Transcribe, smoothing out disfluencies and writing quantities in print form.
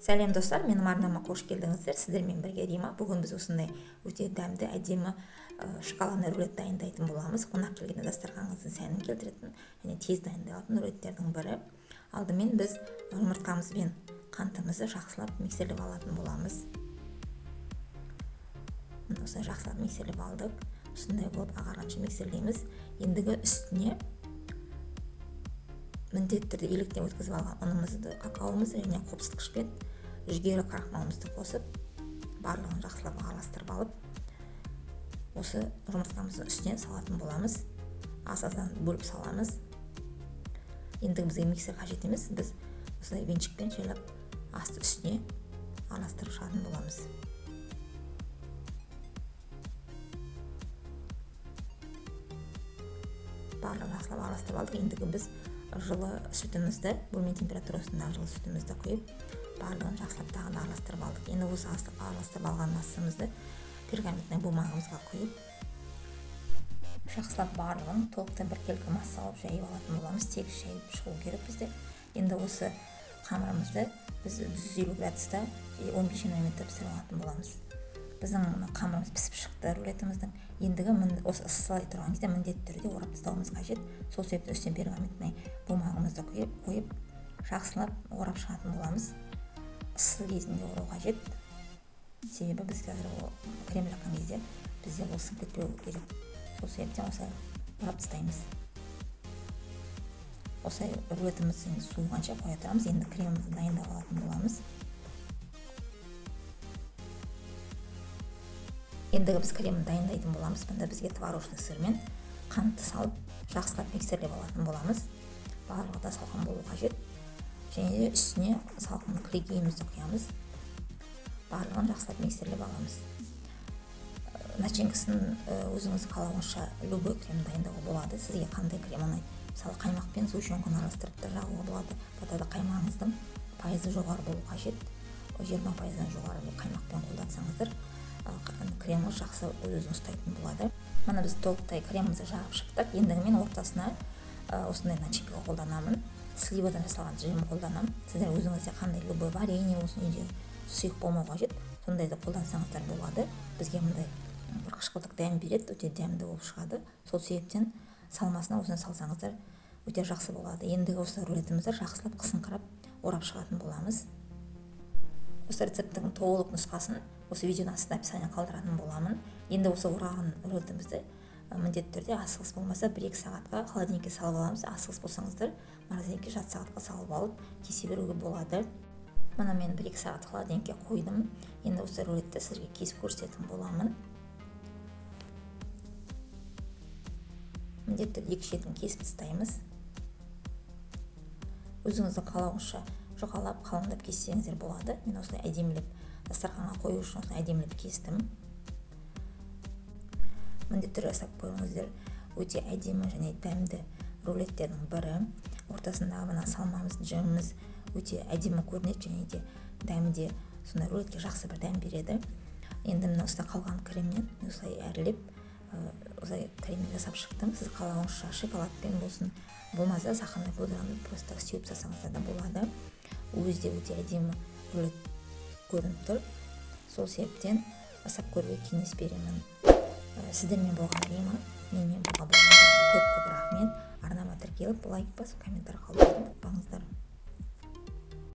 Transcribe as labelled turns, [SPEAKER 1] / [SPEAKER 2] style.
[SPEAKER 1] Сәлем достар, менің арнама қош келдіңіздер. Сіздермен бірге Рима. Бүгін біз осындай өте дәмді, әдемі шоколадный рулет дайындайтын боламыз. Қонақ келгенде дастарханыңыздың сәнін келтіретін және тез дайындалатын рулеттердің бірі. Алдымен біз жұмыртқамыз бен қантымызды жақсылап миксерлеп алатын боламыз. Осылай жақсылап миксерлеп алдық. Осындай болып ағарғанша миксерлейміз. Ендігі үстіне міндетті түрде електен өткізіп алған ұнымызды, какаомызды және қопсытқышпен жүгері крахмалымызды қосып, барлығын жақсылап араластырып алып, осы жұмыртқамыздың үстіне салатын боламыз. Аз-аздан бөліп саламыз. Ендігі бізге миксер қажет емес, біз осылай венчикпен жайлап асты үстіне араластырып шығатын боламыз. Барлығын жақсылап араластырып алдық. Ендігі біз жылы сүтімізді, бөлме температурасындағы жылы сүтімізді құйып, барлығын жақсылап тағы да араластырып алдық. Енді осы араластырып алған массамызды пергаментный бумағымызға құйып, жақсылап барлығын толықтай біркелкі масса алып жайып алатын боламыз. Тегіс жайып шығу керек бізде. Енді осы қамырымызды біз 150 градуста 15 минутта пісіріп алатын боламыз. Біздің қамырымыз пісіп шықты, рулетіміздің. Ендігі осы ысылай тұрған кезде міндетті түрде орап тастауымыз қажет. Сол себепті үстіне пергаментный бумағымызды қойып, жақсылап орап шығатын боламыз. Ыссы кезінде орау қажет. Себебі біз қазір крем жаққан кезде бізде ол сынып кетпеу керек. Сол себептен осылай орап тастаймыз. Осылай рулетімізді суығанша қоя тұрамыз. Енді кремімізді дайындап алатын боламыз. Ендігі біз кремді дайындайтын боламыз. Бұнда бізге творожный сыр мен қантты салып, жақсылап миксерлеп алатын боламыз. Барлығы да салқын болу қажет. Және де үстіне салқын клейкейімізді құямыз. Барлығын жақсылап миксерлеп аламыз. Начинкасын өзіңіз қалауыңызша любой крем дайындауға болады. Сізге қандай крем ұнайды? Мысалы, қаймақпен сгущенканы араластырып та жағуға болады. Бұнда қаймағыңыздың пайызы жоғары болу қажет. 20%-дан жоғары қаймақпен қолдансаңыздар, креміміз жақсы өзін ұстайтын болады. Мына біз толықтай кремімізді жағып шықтық. Ендігі мен ортасына осындай начинка қолданамын. Сливадан жасалған джем қолданамын. Сіздер өзіңізде қандай любой варенье болсын, үйде сұйық болмау қажет, сондайды қолдансаңыздар болады. Бізге мындай бір қышқылтық дәм береді, өте дәмді болып шығады. Сол себептен салмасына осыны салсаңыздар өте жақсы болады. Ендігі осы рулетімізді жақсылап қысыңқырап орап шығатын боламыз. Осы рецепттің толық нұсқасын осы видеоның астына описание қалдыратын боламын. Енді осы ораған рулетімізді міндетті түрде асығыс болмаса 1-2 сағатқа холодильникке салып аламыз. Асығыс болсаңыздар морозилькеге жарты сағатқа салып алып кесе беруге болады. Мына мен 1-2 сағат холодильникке қойдым. Енді осы рулетті сізге кесіп көрсететін боламын. Міндетті түрде 2 шетін кесіп тастаймыз. Өзіңіздің қалауыңызша жұқалап, қалыңдап кессеңіздер болады. Мен осылай әдемілеп дастарханға қою үшін осылай әдемілеп кестім. Міндетті түрде жасап қойыңыздар. Өте әдемі және дәмді рулеттердің бірі. Ортасындағы мына салмамыз, джеміміз өте әдемі көрінеді және де дәмі де сондай рулетке жақсы бір дәм береді. Енді мына осылай қалған кремнен осылай әрлеп, осылай креммен жасап шықтым. Сіз қалауыңызша шоколадпен болсын, болмаса сахарный пудраны просто сеуіп жасаңыздар да болады. Өзі де өте әдемі рулет көрініп тұр. Сол себептен жасап көруге кеңес беремін. Сіздермен болған Рима, менімен болған көп рахмет. Арнама тіркеліп, лайк басып, комментарий қалдырып ұмытпаңыздар.